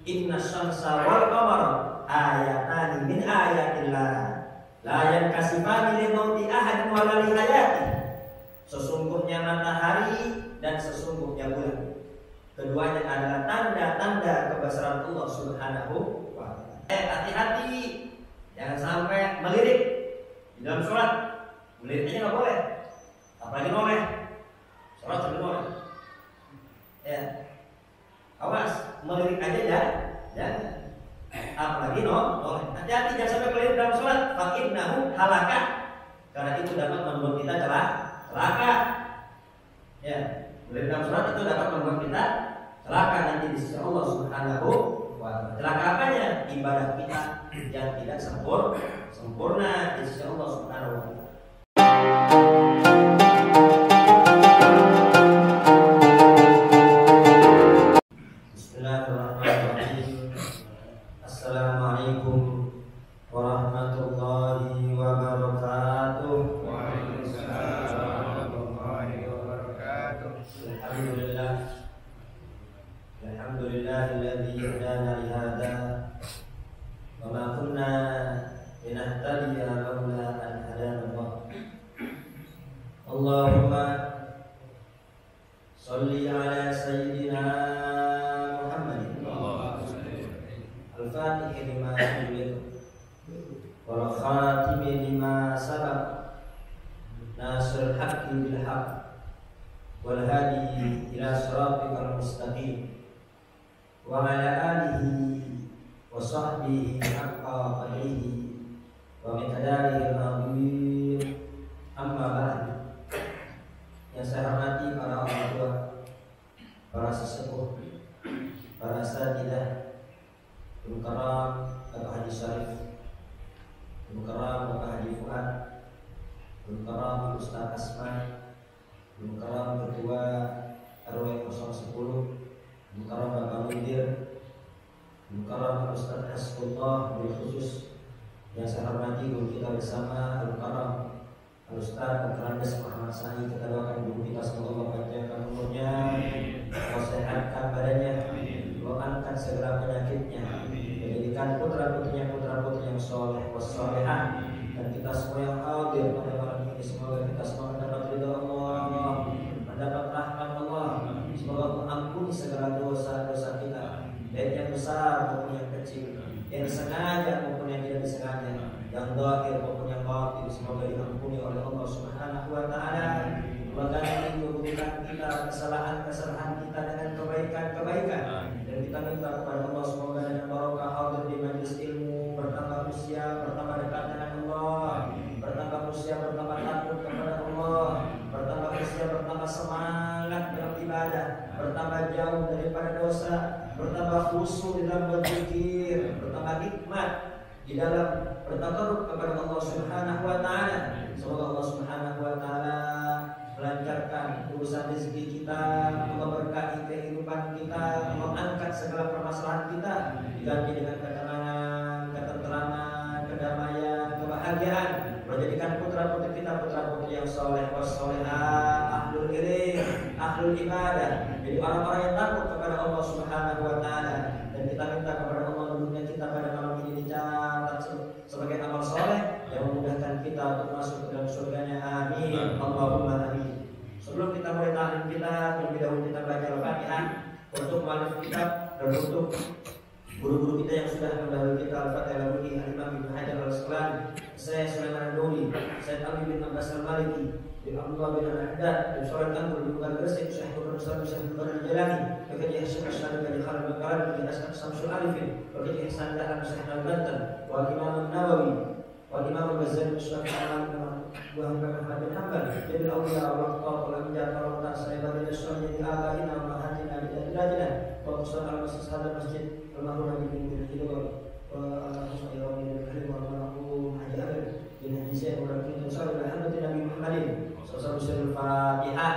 Inna syamsa wal qamara ayatani min ayatillah la yankasifani li mauti ahadin wa la li hayati. Sesungguhnya matahari dan sesungguhnya bulan, keduanya adalah tanda-tanda kebesaran Allah Subhanahu wa ta'ala. Hati-hati, jangan sampai melirik di dalam sholat. Meliriknya nggak boleh, apalagi noleh. Sholat sambil noleh. Ya, awas, melirik aja ya, jangan. Apalagi noleh. Hati-hati, jangan sampai melirik dalam sholat. Fa'innahu halakah, karena itu dapat membuat kita celaka. Ya, melirik dalam sholat itu dapat membuat kita celaka nanti di sisi Allah Subhanahu wa ta'ala. Celaka apanya? Ibadah kita yang tidak sempurna di sisi Allah Subhanahu wa ta'ala. Bismillahirrahmanirrahim. Assalamualaikum warahmatullahi wabarakatuh. Waalaikumsalam warahmatullahi wabarakatuh. Alhamdulillahilladzi hadana li hadza wa ma kunna linahtadiya laula an hadana Allah. Allahumma shalli ala sayyidina Muhammadin al-Fatih lima ughliq wal khatim lima sabaq nasrul haqqi bil haqq wal hadi ila siratikal mustaqim wa ala alihi wa sahbihi haqqa qadrihi wa miqdarihi al-azim. Amma ba'd. Yang saya hormati para orang tua, para sesepuh, para asatidzah, Guru Karam Bapak Haji Syarif, Guru Karam Bapak Haji Fuad, Guru Karam Ustaz Asman, Guru Karam Ketua RW 010, Guru Karam Bapak Mudir, Guru Karam Ustaz Hasbullah bil khusus. Yang saya hormati guru kita bersama Guru Karam Ustaz Al-Qarandes Muhammad Sa'i. Kita doakan guru kita semoga Allah panjangkan umurnya, Allah sehatkan badannya, Allah angkat segala penyakitnya, menjadikan putra-putrinya putra-putri yang soleh wassolehah. Dan kita semua yang hadir pada malam ini semoga kita semua mendapat ridha Allah, mendapat rahmat Allah. Semoga Allah ampuni segala dosa-dosa kita, baik yang besar maupun yang kecil, yang sengaja maupun yang tidak disengaja, yang zahir maupun yang batin. Semoga diampuni oleh Allah Subhanahu wa ta'ala. Allah ganti keburukan kita, kesalahan-kesalahan kita dengan kebaikan-kebaikan. Dan kita minta kepada Allah semoga dengan barokah hadir di majelis ilmu, bertambah usia, bertambah dekat dengan Allah, bertambah usia, bertambah takut kepada Allah, bertambah usia, bertambah semangat dalam ibadah, bertambah jauh daripada dosa, bertambah khusyuk di dalam berzikir, bertambah hikmat di dalam bertakarrub kepada Allah Subhanahu wa ta'ala. Semoga Allah Subhanahu wa ta'ala melancarkan urusan rezeki kita, memberkahi kehidupan kita, mengangkat segala permasalahan kita, diganti dengan ketenangan, ketenteraman, kedamaian, kebahagiaan, menjadikan putra-putri kita putra-putri yang soleh wassolehah, ahlul ilim, ahlul ibadah, jadi orang-orang yang takut kepada Allah Subhanahu wa ta'ala. Dan kita minta kepada Allah menurunnya kita pada malam ini dicatat sebagai amal soleh yang memudahkan kita untuk masuk ke dalam surganya. Amin, Allahumma amin. Sebelum kita mulai ta'lim kita, terlebih dahulu kita baca Al-Fatihah untuk mu'allif kitab dan untuk guru-guru kita yang sudah mendahului kita. Al-Fatihah Al-Imam Ibnu Hajar Al-Asqalani, saya Sulaiman An-Nuri, saya Ali bin Abbas Al-Maliki, bin Abdullah bin Al-Haddad, bin Surat Anwar bin Bukhari Gresik, Syekh Muhammad Syekh Muhammad Al-Jalani, Bagi Syekh Syarif bin Khalid bin Karam, bin Asad Samsul Arifin, Bagi Ihsan Dahab Syekh Al-Bantan, wa Imam An-Nawawi, wa Imam Al-Ghazali, Syekh Muhammad bin Hanbal, jadi awliya Allah Ta'ala menjaga Allah saya bagi Rasul jadi abaina wa mahatina di dajlah, wa sallallahu alaihi wasallam masjid al-mahmud bin Hidayah, wa Allahumma ya rabbi karim wa manakum hajar bin hadisnya wa kita sallallahu alaihi Nabi Muhammadin sallallahu Fatihah.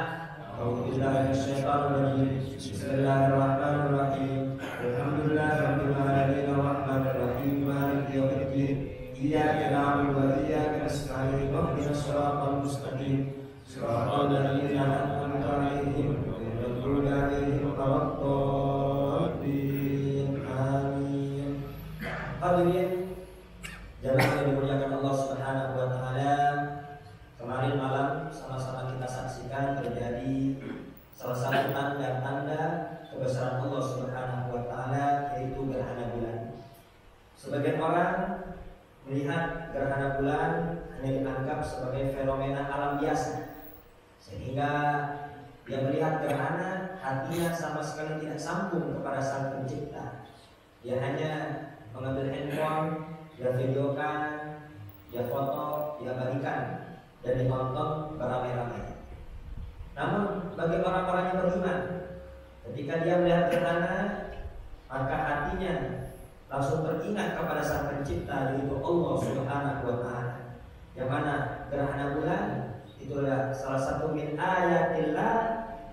A'udzubillahi minasyaitonir rajim. Bismillahirrahmanirrahim. Alhamdulillahirabbil alamin arrahmanir rahim maliki yaumiddin. Iyyaka na'budu wa iyyaka nasta'in. Ihdinas siratal mustaqim. Siratal ladzina an'amta 'alaihim ghairil maghdubi 'alaihim waladdallin. Hadirin jamaah yang dimuliakan Allah Subhanahu wa taala, kemarin malam sama-sama kita saksikan terjadi salah satu tanda-tanda kebesaran Allah Subhanahu wa taala, yaitu gerhana bulan. Sebagian orang melihat gerhana bulan hanya dianggap sebagai fenomena alam biasa, sehingga dia melihat gerhana hatinya sama sekali tidak sambung kepada Sang Pencipta. Dia hanya mengambil handphone, dia videokan, dia foto, dia bagikan, dan ditonton beramai-ramai. Namun bagi orang-orang yang beriman, ketika dia melihat gerhana, maka hatinya langsung teringat kepada Sang Pencipta, yaitu Allah Subhanahu wa taala. Yang mana gerhana bulan itu adalah salah satu min ayatillah,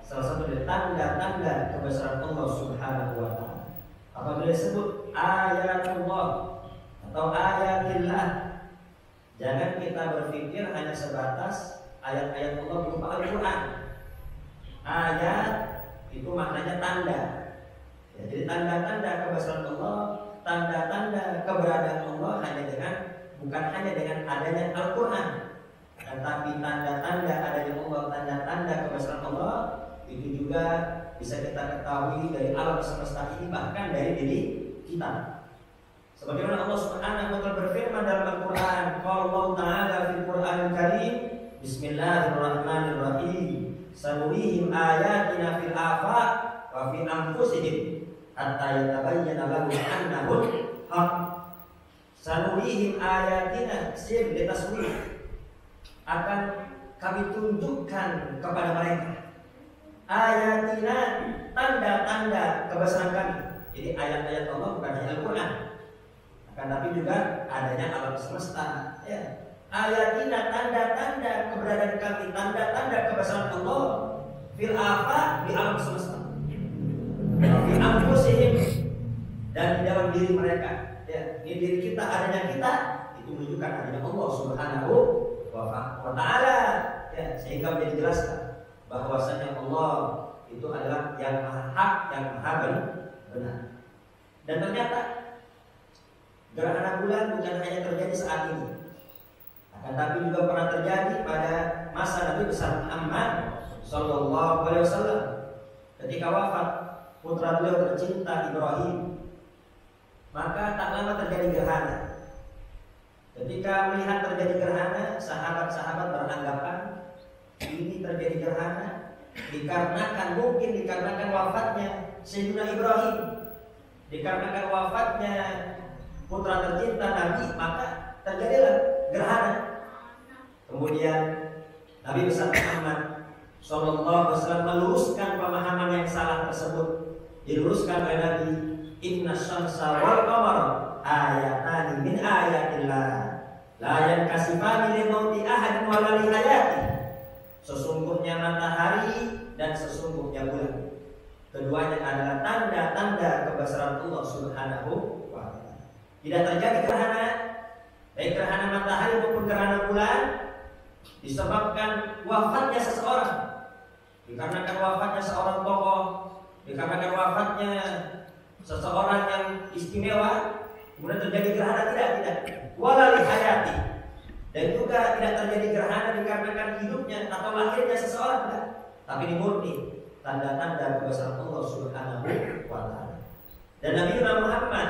salah satu dari tanda-tanda kebesaran Allah Subhanahu wa taala. Apabila disebut ayatullah atau ayatillah, jangan kita berpikir hanya sebatas ayat-ayat Allah berupa Al-Quran. Ayat itu maknanya tanda. Ya, jadi tanda-tanda kebesaran Allah, tanda-tanda keberadaan Allah bukan hanya dengan adanya Al-Quran, tetapi tanda-tanda adanya Allah, tanda-tanda kebesaran Allah itu juga bisa kita ketahui dari alam semesta ini, bahkan dari diri kita. Sebagaimana Allah Subhanahu wa taala berfirman dalam Al-Quran, qala Allah Ta'ala fil Qur'anil Karim, Bismillahirrahmanirrahim, sanurihim ayatina fil afaq wa fi anfusihim hatta yatabayyana lahum annahu haq. Sanurihim ayatina, sir ditaswir, akan kami tunjukkan kepada mereka ayatina, tanda-tanda kebesaran kami. Jadi ayat-ayat Allah bukan hanya Al-Quran, akan tapi juga adanya alam semesta. Ya. Ayatina, tanda-tanda keberadaan kami, tanda-tanda kebesaran Allah fil afaq, di alam semesta, di anfusihim, dan di dalam diri mereka. Ya, di diri kita, adanya kita itu menunjukkan adanya Allah Subhanahu wa taala. Ya, sehingga menjadi jelaskan bahwasanya Allah itu adalah yang maha hak, yang maha benar. Dan ternyata gerhana bulan bukan hanya terjadi saat ini, akan tapi juga pernah terjadi pada masa Nabi besar Muhammad sallallahu alaihi wasallam ketika wafat putra beliau tercinta Ibrahim. Maka tak lama terjadi gerhana. Ketika melihat terjadi gerhana, sahabat-sahabat beranggapan ini terjadi gerhana dikarenakan wafatnya Sayyidina Ibrahim, dikarenakan wafatnya putra tercinta Nabi, maka terjadilah gerhana. Kemudian Nabi besar Muhammad sallallahu alaihi wasallam meluruskan pemahaman yang salah tersebut. Diluruskan oleh Nabi, inna syamsa wal qamara ayatani min ayatillah la yankasifani li mauti ahadin wa la li hayati. Sesungguhnya matahari dan sesungguhnya bulan, keduanya adalah tanda-tanda kebesaran Allah Subhanahu wa taala. Tidak terjadi gerhana, baik gerhana matahari maupun gerhana bulan, disebabkan wafatnya seseorang, dikarenakan wafatnya seorang tokoh, dikarenakan wafatnya seseorang yang istimewa, kemudian terjadi gerhana, tidak. Walali hayati, dan juga tidak terjadi gerhana dikarenakan hidupnya atau lahirnya seseorang, tidak. Tapi ini murni tanda-tanda kebesaran Allah Subhanahu wa taala. Dan Nabi Muhammad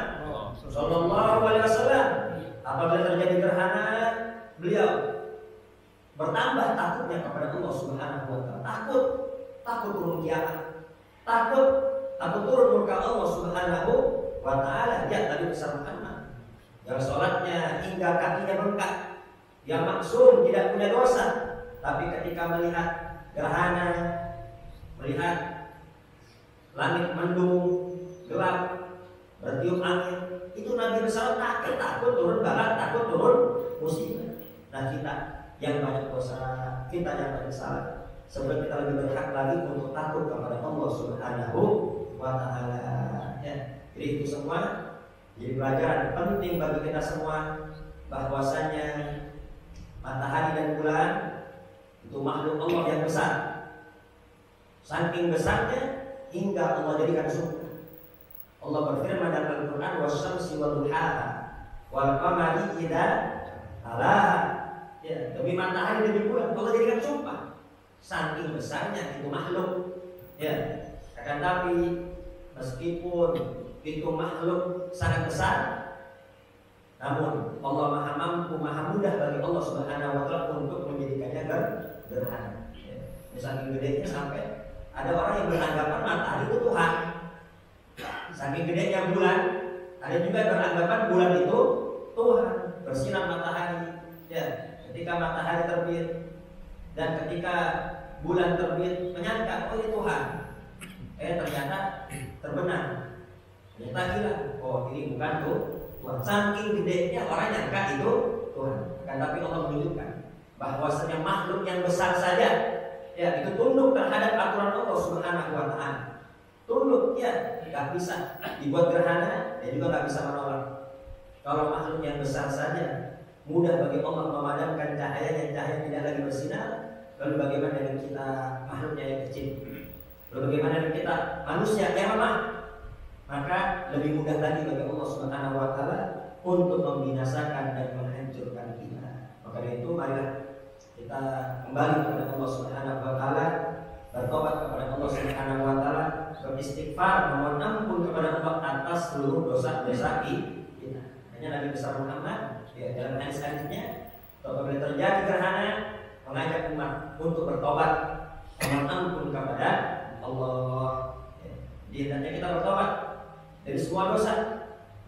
sallallahu alaihi wasallam apabila terjadi gerhana, beliau bertambah takutnya kepada Allah Subhanahu wa taala. Takut turun kiamat, takut turun murka Allah Subhanahu wa taala. Dia tadi besar Muhammad yang sholatnya hingga kakinya bengkak, yang maksum, tidak punya dosa, tapi ketika melihat gerhana, melihat langit mendung, gelap, bertiup angin, itu Nabi besar takut turun bala, takut turun musibah. Nah, kita yang banyak dosa, kita yang banyak salah, sebenarnya kita lebih berhak lagi untuk takut kepada Allah Subhanahu wa taala. Ya, jadi itu semua jadi pelajaran penting bagi kita semua, bahwasanya matahari dan bulan itu makhluk Allah yang besar. Saking besarnya hingga Allah jadikan surga. Allah berfirman dalam Al-Quran, wasyamsi wa duhaha, wal qamari idza talaha. Ya, demi matahari demi bulan Allah jadikan sumpah. Saking besarnya itu makhluk. Ya, akan tapi meskipun itu makhluk sangat besar, namun Allah Maha mampu, Maha mudah bagi Allah Subhanahu wa taala untuk menjadikannya gerhana. Ya, saking gedenya sampai ada orang yang beranggapan matahari itu Tuhan. Saking gedenya bulan, ada juga yang beranggapan bulan itu Tuhan, bersinar matahari. Ya, ketika matahari terbit dan ketika bulan terbit menyangka oh ini Tuhan. Ternyata terbenam. Ternyata hilang. Oh ini bukan tuh Tuhan. Saking gedenya orang nyangka itu Tuhan. Kan tapi Allah menunjukkan bahwasanya makhluk yang besar saja ya itu tunduk terhadap aturan Allah Subhanahu wa taala. Tunduk ya, tidak bisa dibuat gerhana dan juga nggak bisa menolak. Kalau makhluk yang besar saja mudah bagi Allah memadamkan cahayanya, cahaya tidak lagi bersinar. Lalu bagaimana dengan kita makhluknya yang kecil? Lalu bagaimana dengan kita manusia yang lemah? Maka lebih mudah lagi bagi Allah Subhanahu wa taala untuk membinasakan dan menghancurkan kita. Maka dari itu marilah kita kembali kepada Allah Subhanahu wa taala, bertobat kepada Allah Subhanahu wa taala, beristighfar, memohon ampun kepada Allah atas seluruh dosa-dosa kita. Hanya Nabi besar Muhammad ya, dalam hadis-hadisnya apabila terjadi gerhana mengajak umat untuk bertobat, memohon ampun kepada Allah. Jadi hendaknya kita bertobat dari semua dosa,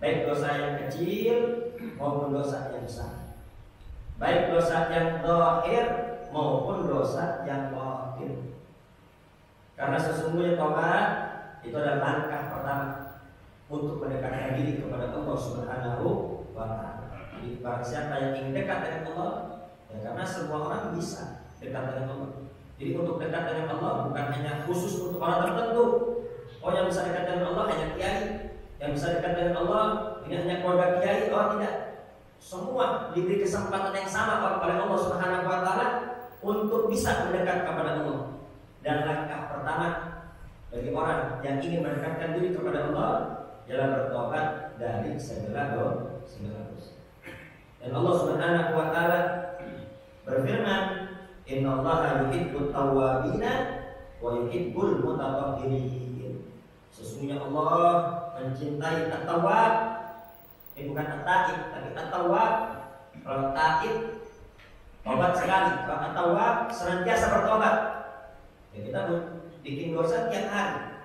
baik dosa yang kecil maupun dosa yang besar, baik dosa yang zahir maupun dosa yang batin. Karena sesungguhnya tobat itu adalah langkah pertama untuk mendekatkan diri kepada Allah Subhanahu wa taala. Jadi barang siapa yang ingin dekat dengan Allah, ya karena semua orang bisa dekat dengan Allah. Jadi untuk dekat dengan Allah bukan hanya khusus untuk orang tertentu. Oh yang bisa dekat dengan Allah hanya kiai, yang bisa dekat dengan Allah ini hanya keluarga kiai. Oh tidak, semua diberi kesempatan yang sama oleh Allah Subhanahu wa taala untuk bisa mendekat kepada Allah. Dan langkah pertama bagi orang yang ingin mendekatkan diri kepada Allah ialah bertobat dari segala dosa. Dan Allah Subhanahu wa taala berfirman, "Innallaha yuhibbut tawwabina wa yuhibbul mutatahhirin." Sesungguhnya Allah mencintai at-tawwab. Ini bukan at-taib, tapi at-tawwab. Kalau taib tobat sekali, kalau at-tawwab senantiasa bertobat. Ya, kita bikin dosa tiap hari,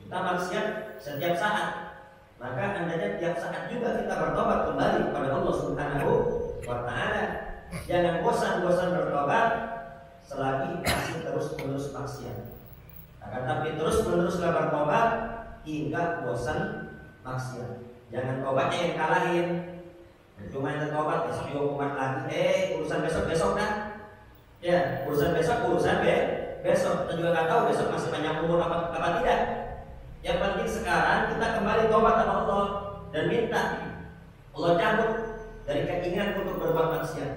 kita maksiat setiap saat. Maka hendaknya tiap saat juga kita bertobat kembali kepada Allah Subhanahu wa taala. Jangan bosan-bosan bertobat selagi masih terus-menerus maksiat. Akan tapi terus-meneruslah bertobat hingga bosan maksiat. Jangan tobatnya yang kalahin. Cuma yang tobat besok juga kumat lagi. Urusan besok dah. Ya, urusan besok besok. Kita juga nggak tahu besok masih banyak umur apa tidak. Yang penting sekarang kita kembali tobat sama Allah dan minta Allah cabut dari keinginan untuk berbuat maksiat.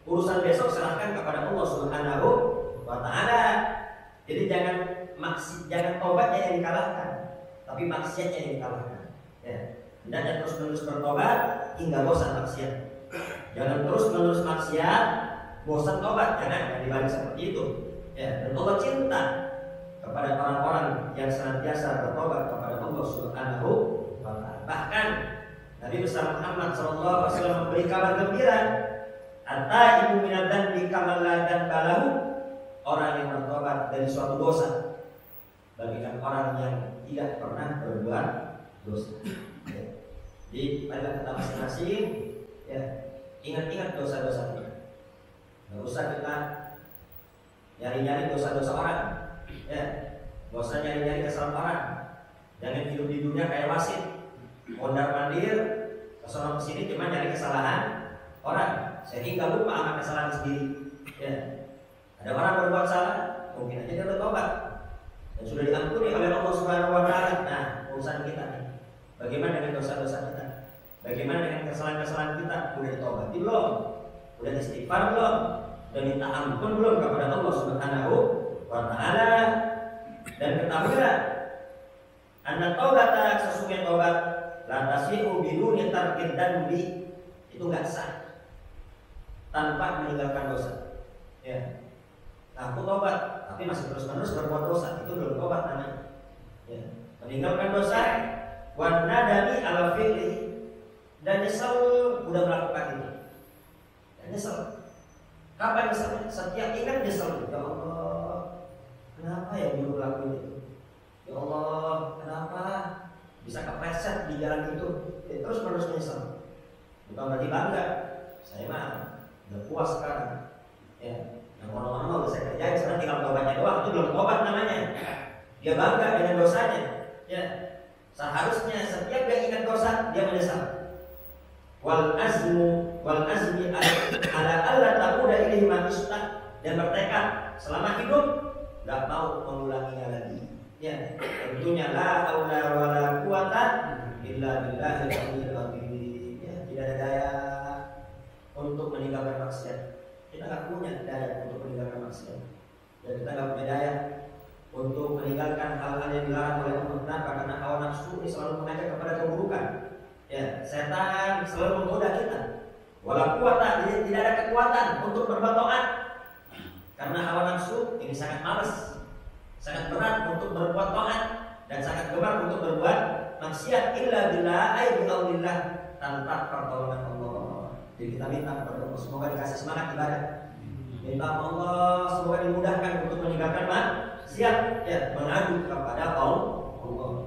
Urusan besok serahkan kepada Allah Subhanahu wa taala. Jadi jangan tobatnya yang dikalahkan, tapi maksiatnya yang dikalahkan. Ya, hendaknya terus-menerus bertobat hingga bosan maksiat. Jangan terus-menerus maksiat, bosan tobat. Jangan dibalik seperti itu. Ya, dan Allah cinta kepada orang-orang yang senantiasa bertobat kepada Allah Subhanahu wa taala. Bahkan Nabi besar Muhammad sallallahu alaihi wasallam memberi kabar gembira, "At-taibu minadz dzambi kaman la dzamba lahu." Orang yang bertobat dari suatu dosa bagikan orang yang tidak pernah berbuat dosa. Ya. Jadi pada kita masing-masing ya, ingat-ingat dosa-dosa kita. Nggak usah kita nyari-nyari dosa-dosa orang. Ya, nggak usah nyari-nyari kesalahan orang. Jangan hidup di dunia kayak wasit, mondar-mandir, kesana kesini cuma nyari kesalahan orang, sehingga lupa sama kesalahan sendiri. Ya. Ada orang berbuat salah, mungkin aja dia bertobat dan sudah diampuni oleh Allah Subhanahu wa taala. Nah, urusan kita nih, bagaimana dengan dosa-dosa kita? Bagaimana dengan kesalahan-kesalahan kita? Udah ditobati belum? Udah istighfar belum? Udah minta ampun belum kepada Allah Subhanahu wa taala? Dan ketahuilah, anna taubata, sesungguhnya tobat la tasihu biduni tarkid dambi, itu enggak sah tanpa meninggalkan dosa. Ya. Nah, aku tobat tapi masih terus-menerus berbuat dosa, itu belum tobat namanya. Ya. Meninggalkan dosa wan nadami ala fi'li, dan nyesal udah melakukan ini. Dan nyesal. Kapan nyesalnya? Setiap ingat nyesal. Ya Allah, kenapa ya dulu lakuin itu? Ya Allah, kenapa bisa kepleset di jalan itu? Terus menerus nyesal. Bukan berarti bangga. Saya mah udah puas sekarang. Ya, yang orang-orang udah saya kerjain, sekarang tinggal tobatnya doang. Itu belum tobat namanya. Dia bangga dengan dosanya. Ya, seharusnya setiap dia ingat dosa dia menyesal. Wal azmi ala alla taquda ilaihi ma istah, dan bertekad selama hidup enggak mau mengulanginya lagi. Ya, tentunya la haula wala quwata illa billahil aliyyil azim. Ya, tidak ada daya untuk meninggalkan maksiat. Kita enggak punya daya untuk meninggalkan maksiat. Dan kita enggak punya daya untuk meninggalkan hal-hal yang dilarang oleh Allah. Kenapa? Karena hawa nafsu ini selalu mengajak kepada keburukan. Ya, setan selalu menggoda kita. Wala quwata, jadi tidak ada kekuatan untuk berbuat taat. Karena hawa nafsu ini sangat malas, sangat berat untuk berbuat taat, dan sangat gemar untuk berbuat maksiat. Illa billah ay bi'aunillah, tanpa pertolongan Allah. Jadi kita minta kepada Allah semoga dikasih semangat ibadah. Minta Allah semoga dimudahkan untuk meninggalkan maksiat. Ya, mengadu kepada Allah,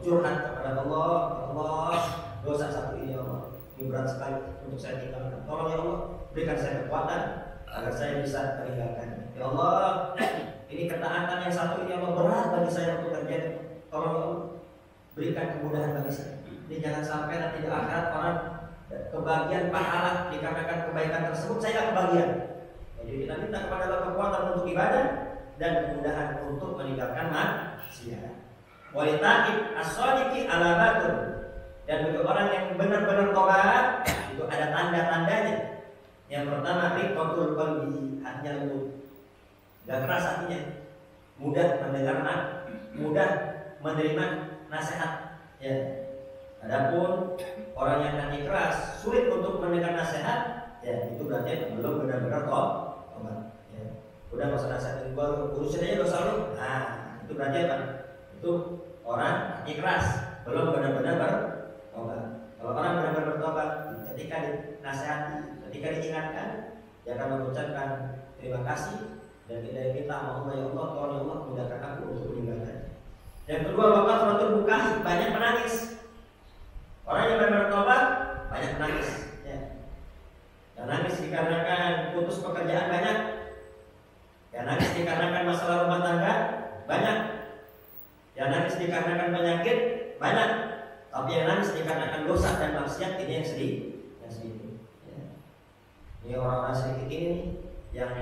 curhat kepada Allah. Allah, dosa satu ini ya Allah, ini berat sekali untuk saya tinggalkan. Tolong ya Allah, berikan saya kekuatan agar saya bisa meninggalkan. Ya Allah, ini ketaatan yang satu ini ya Allah berat bagi saya untuk terjadi. Tolong ya Allah, berikan kemudahan bagi saya. Ini jangan sampai nanti di akhirat orang kebagian pahala dikarenakan kebaikan tersebut saya tidak kebagian. Jadi kita minta kepada Allah kekuatan untuk ibadah dan kemudahan untuk meninggalkan maksiat. Wa litaqib as-sadiqi ala batul, dan bagi orang yang benar-benar tobat itu ada tanda-tandanya. Yang pertama, riqatul qalbi, hatinya lembut, enggak keras hatinya, mudah mendengar, mudah menerima nasihat. Ya. Adapun orang yang hati keras, sulit untuk mendengar nasihat, ya itu berarti belum benar-benar tobat. Ya. Udah nggak usah nasihatin gua, urusin aja dosa lu. Nah, itu berarti apa? Itu orang hati keras, belum benar-benar bertobat. Kalau orang benar-benar bertobat, ketika dinasihati, ketika diingatkan, dia akan mengucapkan terima kasih dan tidak minta Allah, ya Allah, tolong ya Allah, mudahkan aku untuk meninggalkan. Yang kedua, bapak suratul buka, banyak menangis. Orang yang benar-benar bertobat banyak menangis. Ya. Dan nangis dikarenakan putus pekerjaan banyak. Ya, nangis dikarenakan masalah rumah tangga banyak. Ya, nangis dikarenakan penyakit banyak. Tapi yang nangis dikarenakan dosa dan maksiat ini yang sedih. Ya. Ini orang-orang sedikit ini yang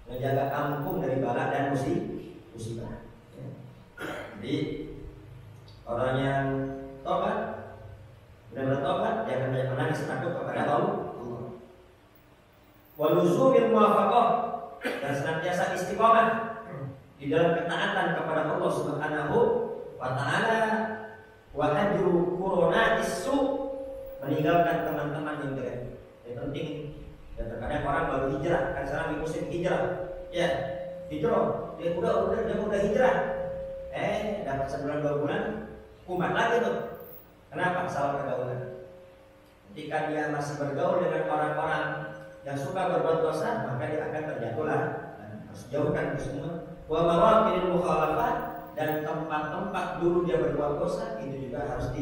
menjaga kampung dari bala dan musibah. Ya. Jadi orang yang tobat, benar-benar tobat, jangan banyak menangis takut kepada Allah. Waluzumil muwafaqah, dan senantiasa istiqomah di dalam ketaatan kepada Allah Subhanahu wa taala. Wa hajru quronatis su, meninggalkan teman-teman yang jelek. Yang penting, dan terkadang orang baru hijrah, kan sekarang di musim hijrah. Ya, hijrah, dia udah hijrah. Dapat sebulan 2 bulan kumat lagi tuh. Kenapa? Salah pergaulan. Ketika dia masih bergaul dengan orang-orang yang suka berbuat dosa, maka dia akan terjatuhlah. Harus jauhkan itu semua. Wa mawaqil mukhalafah, dan tempat-tempat dulu dia berbuat dosa itu juga harus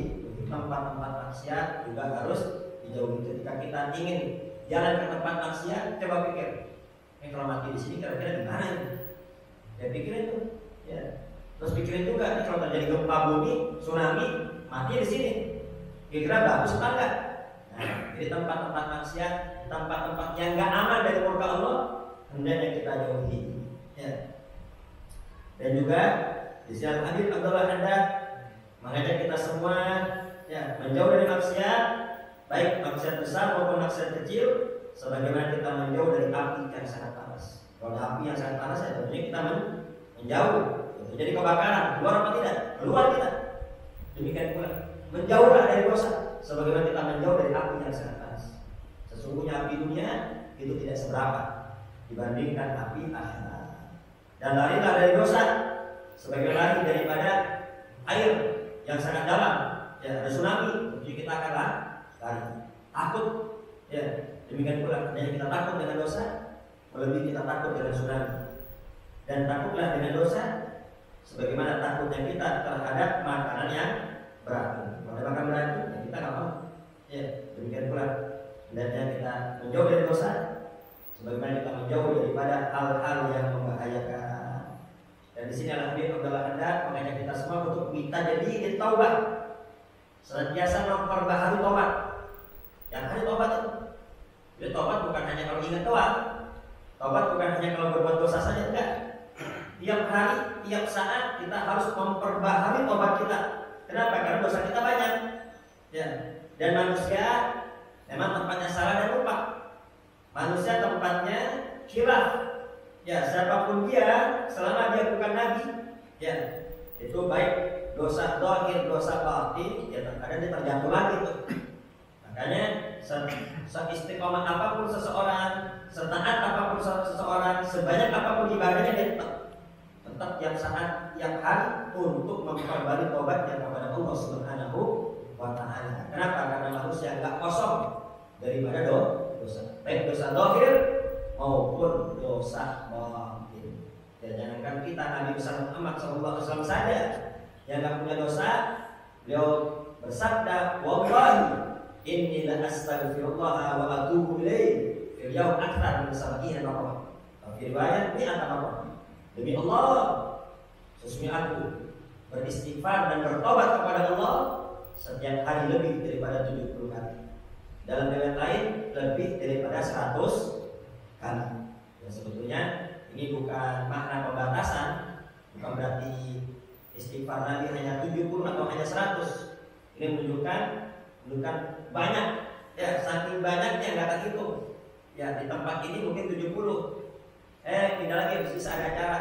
tempat-tempat maksiat juga harus dijauhi. Ketika kita ingin jalan ke tempat maksiat, coba pikir, kalau mati di sini kira-kira di mana ini? Ya pikirin tuh. Ya. Terus pikirin juga nih, kalau terjadi gempa bumi, tsunami, mati di sini, kira-kira bagus apa enggak? Nah, jadi tempat-tempat maksiat, tempat-tempat yang enggak aman dari murka Allah, hendaknya kita jauhi. Ya. Dan juga di sisi Habib Abdullah Anda mengajak kita semua ya menjauh dari maksiat, baik maksiat besar maupun maksiat kecil, sebagaimana kita menjauh dari api yang sangat panas. Kalau ada api yang sangat panas, ya tentunya kita menjauh. Jadi kebakaran, keluar apa tidak? Keluar kita. Demikian pula menjauhlah dari dosa. sebagaimana kita menjauh dari api yang sangat panas. Sesungguhnya api dunia itu tidak seberapa dibandingkan api akhirat. Dan larilah dari dosa sebagai lari daripada air yang sangat dalam. Ya, ada tsunami, jadi kita akan lari. Takut, ya, demikian pula hanya kita takut dengan dosa, melebihi kita takut dengan tsunami. Dan takutlah dengan dosa sebagaimana takutnya kita terhadap makanan yang beracun. Kalau makan beracun, ya kita nggak mau. Ya, demikian pula hendaknya kita menjauh dari dosa sebagaimana kita menjauh daripada hal-hal yang membahayakan. Dan di sini Nabi adalah hendak mengajak kita semua untuk kita jadi taubat, senantiasa memperbaharui taubat. Yang hari taubat itu, jadi taubat bukan hanya kalau ingat doang, taubat bukan hanya kalau berbuat dosa saja, enggak. Tiap hari, tiap saat kita harus memperbaharui taubat kita. Kenapa? Karena dosa kita banyak. Ya. Dan manusia memang tempatnya salah dan lupa. Manusia tempatnya khilaf. Ya, siapapun dia, selama dia bukan nabi, ya, itu baik dosa zahir, dosa batin, ya terkadang dia terjatuh lagi tuh. Makanya seistiqomah apapun seseorang, setaat apapun seseorang, sebanyak apapun ibadahnya, dia tetap tiap saat, tiap hari untuk memperbarui taubatnya kepada Allah Subhanahu wa Ta'ala. Kenapa? Karena manusia nggak kosong daripada dosa, baik dosa zahir maupun dosa batin. Dan jangankan kita, Nabi besar Muhammad SAW saja yang nggak punya dosa, beliau bersabda, wallahi inni la astaghfirullah wa atubu ilaih fil yaum akthar min 70 marrah. Fi riwayat ini marrah. Demi Allah, sesungguhnya aku beristighfar dan bertobat kepada Allah setiap hari lebih daripada 70 kali. Dalam riwayat lain lebih daripada 100 kali. Ya, sebetulnya ini bukan makna pembatasan, bukan berarti istighfar Nabi hanya 70 atau hanya 100. Ini menunjukkan banyak, ya, saking banyaknya nggak terhitung. Ya, di tempat ini mungkin 70. Pindah lagi bisa ada acara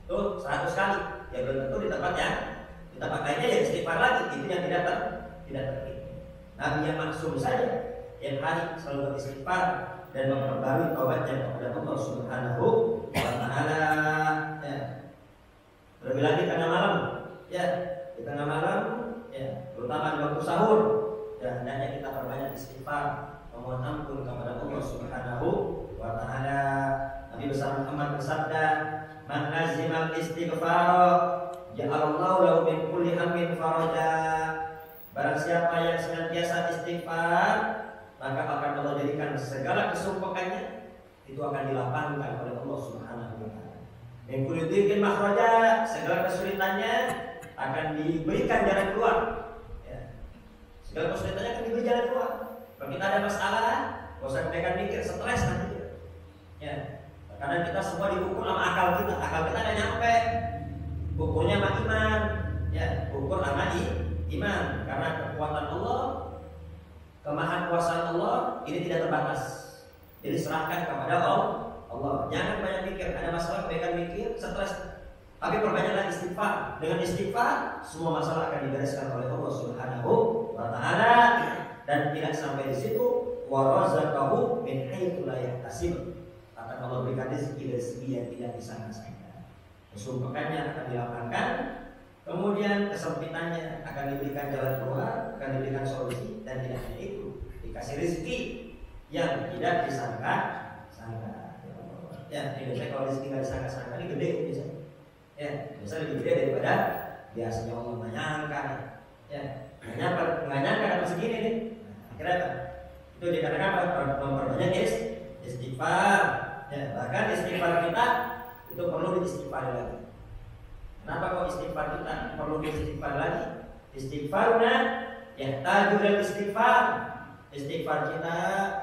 tuh 100 kali. Ya belum tentu di tempat lainnya ya istighfar lagi. Itu yang tidak terhitung. Nabi yang maksum saja yang hari selalu beristighfar dan memperbarui taubatnya kepada Allah Subhanahu wa Ta'ala. Ya. Terlebih lagi tengah malam, ya, di tengah malam, ya, terutama di waktu sahur, ya, hendaknya kita perbanyak istighfar, memohon ampun kepada Allah Subhanahu wa Ta'ala. Nabi besar Muhammad bersabda, "Man lazimal istighfar, ja'alallahu lahu min kulli hammin faraja." Barang siapa yang senantiasa istighfar, maka akan Allah jadikan segala kesumpahannya itu akan dilapangkan oleh Allah Subhanahu wa Ta'ala. Min kulli dhiqin makhraja, segala kesulitannya akan diberikan jalan keluar. Ya. Segala kesulitannya akan diberi jalan keluar. Kalau kita ada masalah, gak usah kebanyakan mikir, stres nanti. Ya. Karena kita semua diukur sama akal kita nggak nyampe. Ukurnya sama iman, ya, ukur sama iman. Karena kekuatan Allah, kemahakuasaan Allah ini tidak terbatas. Jadi serahkan kepada Allah. Jangan banyak mikir. Ada masalah kebanyakan mikir, stres. Tapi perbanyaklah istighfar. Dengan istighfar, semua masalah akan dibereskan oleh Allah Subhanahu wa Ta'ala. Dan tidak sampai di situ, wa razaqahu min haitsu la yahtasib. Akan Allah berikan rezeki dari segi yang tidak disangka-sangka. Kesumpahannya akan dilapangkan, kemudian kesempitannya akan diberikan jalan keluar, akan diberikan solusi, dan tidak hanya itu, dikasih rezeki yang tidak disangka-sangka. Ya, biasanya kalau rezeki tidak disangka-sangka ini gede biasanya. Ya, biasanya lebih gede daripada biasanya Allah menyangka. Ya, nggak nyangka dapat segini nih. Akhirnya itu dikatakan memperbanyak istighfar. Ya, bahkan istighfar kita itu perlu diistighfar lagi. Kenapa kok istighfar kita perlu diistighfar lagi? Istighfarna yahtaju ila istighfar. Istighfar kita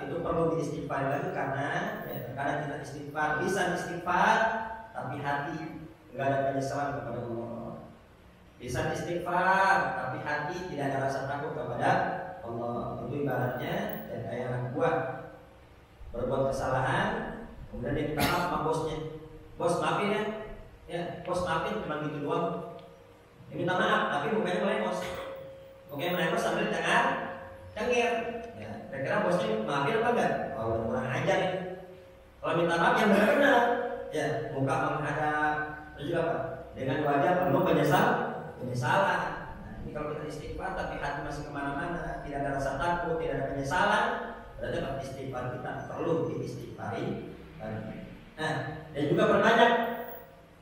itu perlu diistighfar lagi karena ya, terkadang kita istighfar, lisan istighfar, tapi hati enggak ada penyesalan kepada Allah. Lisan istighfar, tapi hati tidak ada rasa takut kepada Allah. Itu ibaratnya ya, kayak anak buah berbuat kesalahan, kemudian dia minta maaf sama bosnya. Bos maafin ya, bos maafin, cuma gitu doang. Dia minta maaf, tapi mukanya melengos. Mukanya melengos sambil cengir. Ya, kira-kira bosnya maafin apa enggak? Oh, udah kurang ajar nih. Kalau minta maaf yang benar-benar, ya muka menghadap, terus juga apa? Dengan wajah penuh penyesalan. Nah, ini kalau kita istighfar tapi hati masih kemana-mana, tidak ada rasa takut, tidak ada penyesalan, berarti istighfar kita perlu diistighfari. Nah, dan juga perbanyak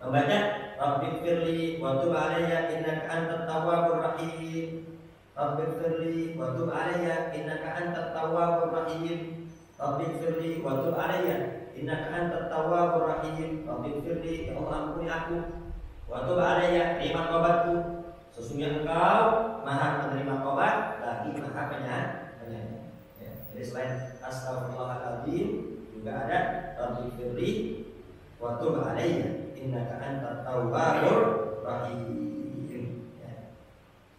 membaca Rabbighfirli wa tub alayya innaka antat tawwabur rahim. Rabbighfirli wa tub alayya innaka antat tawwabur rahim. Rabbighfirli wa tub alayya innaka antat tawwabur rahim. Rabbighfirli, ya Allah ampuni aku. Wa tub alayya, terima taubatku. Sesungguhnya Engkau Maha menerima taubat lagi Maha penyayang. Ya, jadi selain Astaghfirullahaladzim juga ada Rabbighfirli wa tub alayya innaka antat tawwabur rahim. Ya.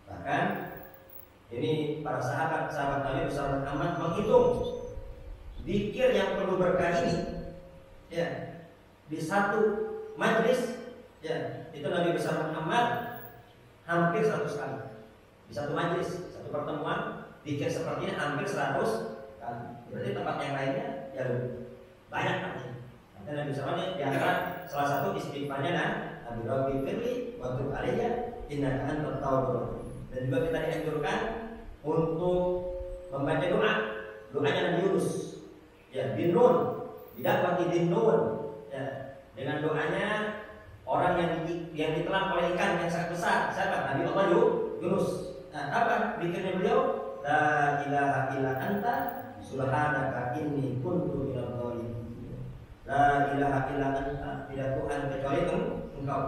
Bahkan ini para sahabat Nabi bersama Muhammad menghitung zikir yang perlu berkah ini, ya, di satu majlis, ya, itu Nabi bersama Muhammad hampir 100 kali. Di satu majlis, satu pertemuan, zikir seperti ini hampir 100 kali. Berarti tempat yang lainnya ya banyak kali. Dan Nabi SAW di antara salah satu istighfarnya Nabi Rabbighfirli wa tub alayya innaka antat tawwabur rahim. Dan juga kita dianjurkan untuk membaca doanya Nabi Yunus, ya, dinun, didakwati dinun, ya, dengan doanya orang yang ditelan oleh ikan yang sangat besar. Siapa? Nabi Allah Yunus. Nah, apa zikirnya beliau? La ilaha illa anta subhanaka inni kuntu minadh dhalimin. La ilaha illa anta, tidak Tuhan kecuali Engkau.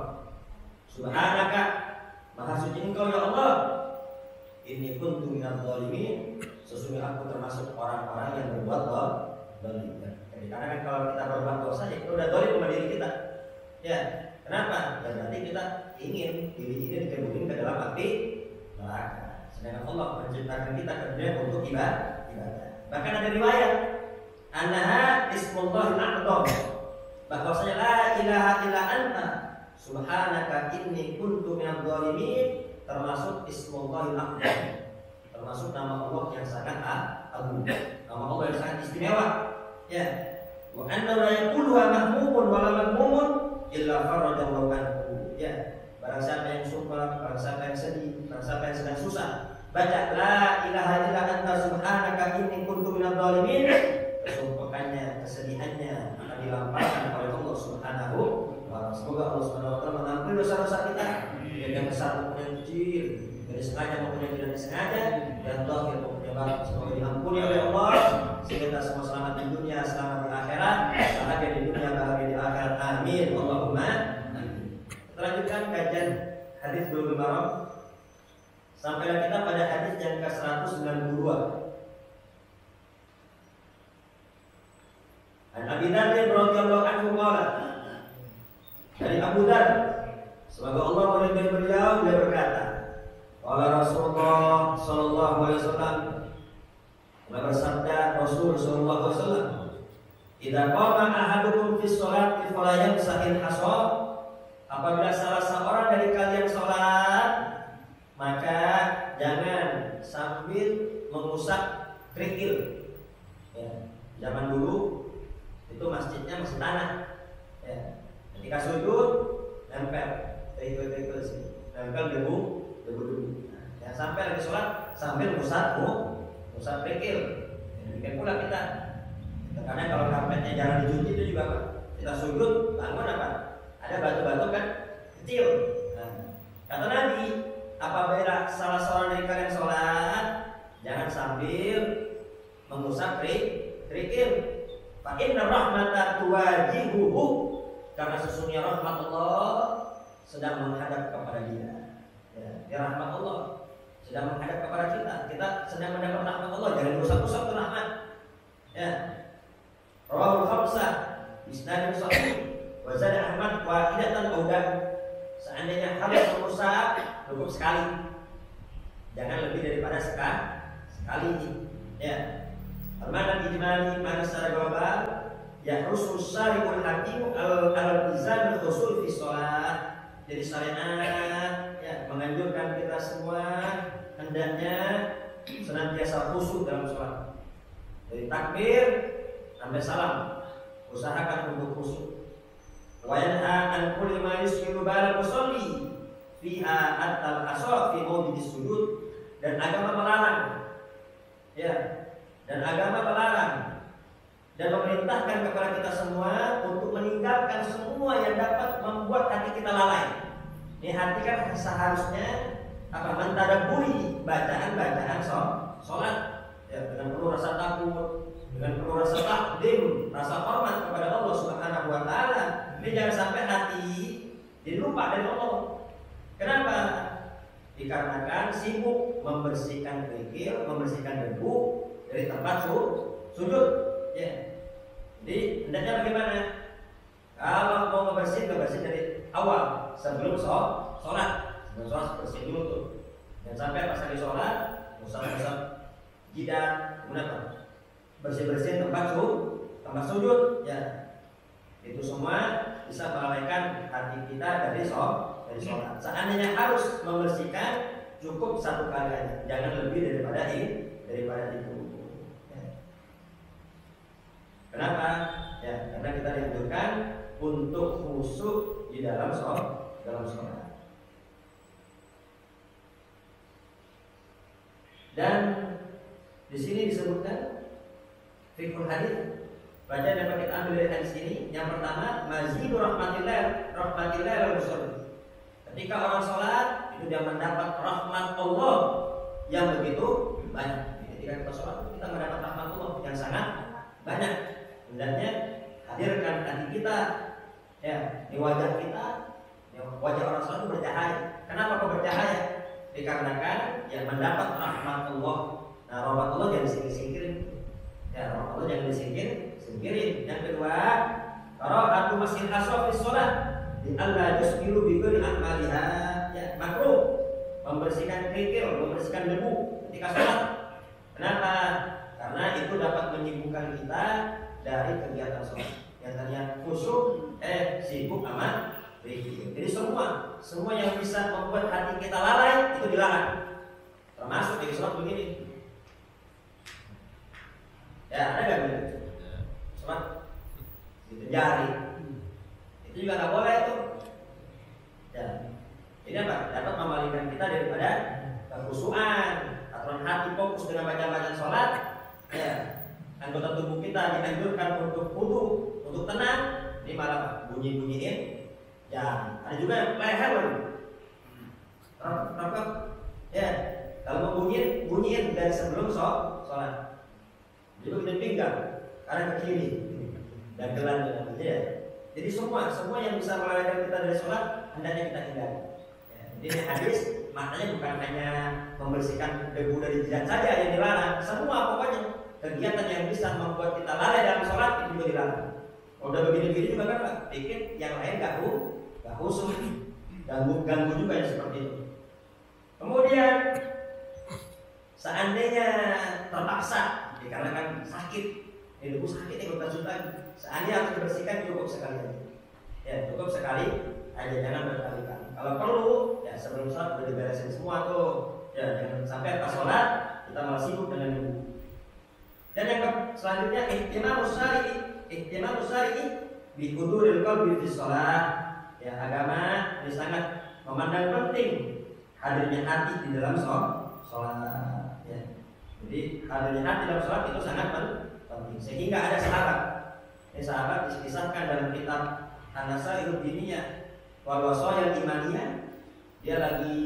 Subhanaka, maha suci Engkau ya Allah. Inni kuntu minadh dhalimin, sesungguhnya aku termasuk orang-orang yang berbuat zalim. Jadi karena kan kalau kita berbuat dosa ya kita udah zalim sama diri kita. Ya, kenapa? Ya berarti kita ingin diri ini dikebukin ke dalam api neraka. Sedangkan Allah menciptakan kita ke dunia untuk ibadah. Bahkan ada riwayat annaha ismullahil a'dzam, bahwasanya la ilaha illa anta subhanaka inni kuntu minadh dhalimin termasuk ismullahil a'dzam, termasuk nama Allah yang sangat agung, nama Allah yang sangat istimewa. Ya, wa anna la yaquluha mahmumun wa la madmumun illa farajallahu anhu. Ya, barang siapa yang suka, barang siapa yang sedih, barang siapa yang sedang susah, baca la ilaha illa anta subhanaka inni kuntu minadh dhalimin, kesumpahannya, kesedihannya akan dilampahkan oleh Allah Subhanahu wa ta'ala. Semoga Allah Subhanahu wa ta'ala mengampuni dosa-dosa kita, yang besar maupun yang kecil, dari sengaja maupun yang tidak disengaja, dan zahir maupun yang batin. Semoga diampuni oleh Allah sehingga kita semua selamat di dunia, selamat di akhirat, bahagia di dunia, bahagia di akhirat. Amin. Allahumma amin. Kita lanjutkan kajian hadis Bulughul Maram. Sampailah kita pada hadis yang ke-192. An Abi Dzar radhiyallahu anhu qala, dari Abu Dzar, semoga Allah meridhai beliau, dia berkata, qala Rasulullah sallallahu alaihi wasallam, telah bersabda Rasul sallallahu alaihi wasallam, idza qama ahadukum fi sholati fala yamsahil hasa, apabila salah seorang dari kalian sholat, maka jangan sambil mengusap kerikil. Ya, zaman dulu itu masjidnya masih tanah. Ya, ketika sujud nempel kerikil sini, nempel debu. Nah, jangan sampai lagi sholat sambil mengusap kerikil. Demikian pula kita. Karena kalau karpetnya jarang dicuci itu juga apa? Kita sujud bangun apa? Ada batu-batu kan kecil. Nah, kata Nabi, apabila salah seorang dari kalian sholat, jangan sambil mengusap kerikil. Fa inna rahmata tuwajihuhu, karena sesungguhnya rahmat Allah sedang menghadap kepada dia. Ya, rahmat Allah sedang menghadap kepada kita. Kita sedang mendapat rahmat Allah, jangan usap-usap ke rahmat. Ya. Rawahul khamsah bisnadin sahih wa zada Ahmad wahidatan audan. Seandainya harus mengusap cukup sekali, jangan lebih daripada sekali. Ya. Al-mana ijmali mana secara global ya rusul syari'ul hakim al-ilzam al-khusul fi shalah. Jadi syariat ya menganjurkan kita semua hendaknya senantiasa khusyuk dalam sholat. Dari takbir sampai salam, usahakan untuk khusyuk. Wa yanha an kulli ma yushghilu bal musalli fiha hatta al-asaf fi mawdi'is sujud. Dan agama melarang, ya, dan agama melarang dan memerintahkan kepada kita semua untuk meninggalkan semua yang dapat membuat hati kita lalai. Ini hati kan seharusnya mentadabburi bacaan-bacaan sholat, ya, dengan penuh rasa takut, dengan penuh rasa takdim, rasa hormat kepada Allah Subhanahu wa taala. Ini jangan sampai hati jadi lupa dari Allah. Kenapa? Dikarenakan sibuk membersihkan kerikil, membersihkan debu dari tempat sujud. Ya. Jadi hendaknya bagaimana? Kalau mau ngebersihin dari awal sebelum sholat. Sebelum sholat bersihin dulu tuh. Dan sampai pas lagi sholat, usap-usap jidat, kemudian bersih-bersihin tempat sujud. Ya. Itu semua bisa melalaikan hati kita dari sholat. Seandainya harus membersihkan, cukup satu kali aja, jangan lebih daripada itu. Ya. Kenapa? Ya, karena kita dianjurkan untuk khusyuk di dalam sholat. Dan di sini disebutkan fiqhul hadis. Pelajaran yang dapat kita ambil dari hadis ini, yang pertama, mazidu rahmatillah al-musalli. Ketika orang sholat, itu dia mendapat rahmat Allah yang begitu banyak. Ketika kita sholat, kita mendapat rahmat Allah yang sangat banyak. Hendaknya hadirkan hati kita, ya, di wajah kita, ya, wajah orang sholat itu bercahaya. Kenapa kok bercahaya? Dikarenakan yang mendapat rahmat Allah. Nah, rahmat Allah jangan disingkirin. Ya, rahmat Allah jangan disingkirin. Yang kedua, karahatu masjid aswaf fi sholat. Di Allah yusbilu bi kulli amaliha, ya, makruh membersihkan kerikil, membersihkan debu ketika sholat. Kenapa? Karena itu dapat menyibukkan kita dari kegiatan sholat. Yang tadinya khusyuk, sibuk amat kerikil. Jadi semua yang bisa membuat hati kita lalai itu dilarang. Termasuk di sholat begini. Ya, ada nggak begitu? Sholat gitu jari. Itu juga nggak boleh itu. Ya. Ini apa? Dapat memalingkan kita daripada kekhusyuan. Aturan hati fokus dengan bacaan sholat. Ya. Anggota tubuh kita dianjurkan untuk wudu, untuk tenang. Ini malah bunyi-bunyiin. Ya. Ada juga yang leher. Rokok. Ya. Kalau mau bunyiin dari sebelum sholat. Juga kita pinggang karena ke kiri dan gelan dengan ya. Jadi semua yang bisa melalaikan kita dari sholat hendaknya kita hindari. Ya, jadi hadis maknanya bukan hanya membersihkan debu dari jidat saja yang dilarang. Semua pokoknya kegiatan yang bisa membuat kita lalai dalam sholat itu juga dilarang. Kalau udah begini-begini juga kan Pak, pikir yang lain gak khusyuk, ganggu juga yang seperti itu. Kemudian seandainya terpaksa dikarenakan sakit, debu sakit yang berjuta, seandainya harus dibersihkan cukup sekali aja. Ya, cukup sekali aja, jangan berkali-kali. Kalau perlu, ya sebelum sholat udah diberesin semua tuh. Ya, jangan sampai pas sholat kita malah sibuk dengan debu. Dan yang selanjutnya ihtimam syar'i bi huduril qalbi fi shalah. Ya, agama ini sangat memandang penting hadirnya hati di dalam sholat. Ya. Jadi hadirnya hati dalam sholat itu sangat penting. Sehingga ada sahabat disahkan dalam kitab An-Nasailud Diniyah wal Wasaya Imaniyah. Dia lagi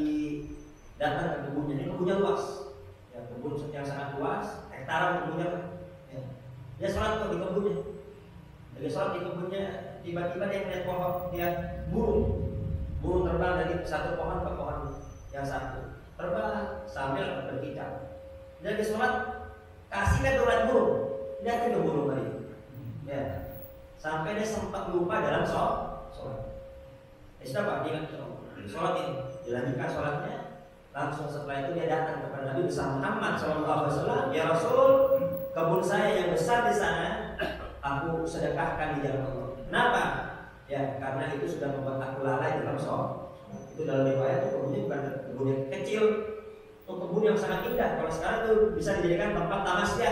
datang ke kebunnya. Ini kebunnya luas, ya, kebun yang sangat luas, hektaran kebunnya. Ya. Dia sholat di kebunnya. Lagi sholat di kebunnya, tiba-tiba dia melihat pohon, dia burung terbang dari satu pohon ke pohon yang satu, terbang sambil berkicau. Dia lagi sholat, kasihkan tulang burung. Lihat itu burung tadi. Ya. Sampai dia sempat lupa dalam sholat. Siapa? Dia sholat ini. Dilanjutkan sholatnya. Langsung setelah itu dia datang kepada Nabi besar Muhammad SAW. Ya Rasul, kebun saya yang besar di sana, aku sedekahkan di jalan Allah. Kenapa? Ya, karena itu sudah membuat aku lalai dalam sholat. Itu dalam riwayat itu kebunnya bukan kebun yang kecil, Itu kebun yang sangat indah. Kalau sekarang itu bisa dijadikan tempat tamasya,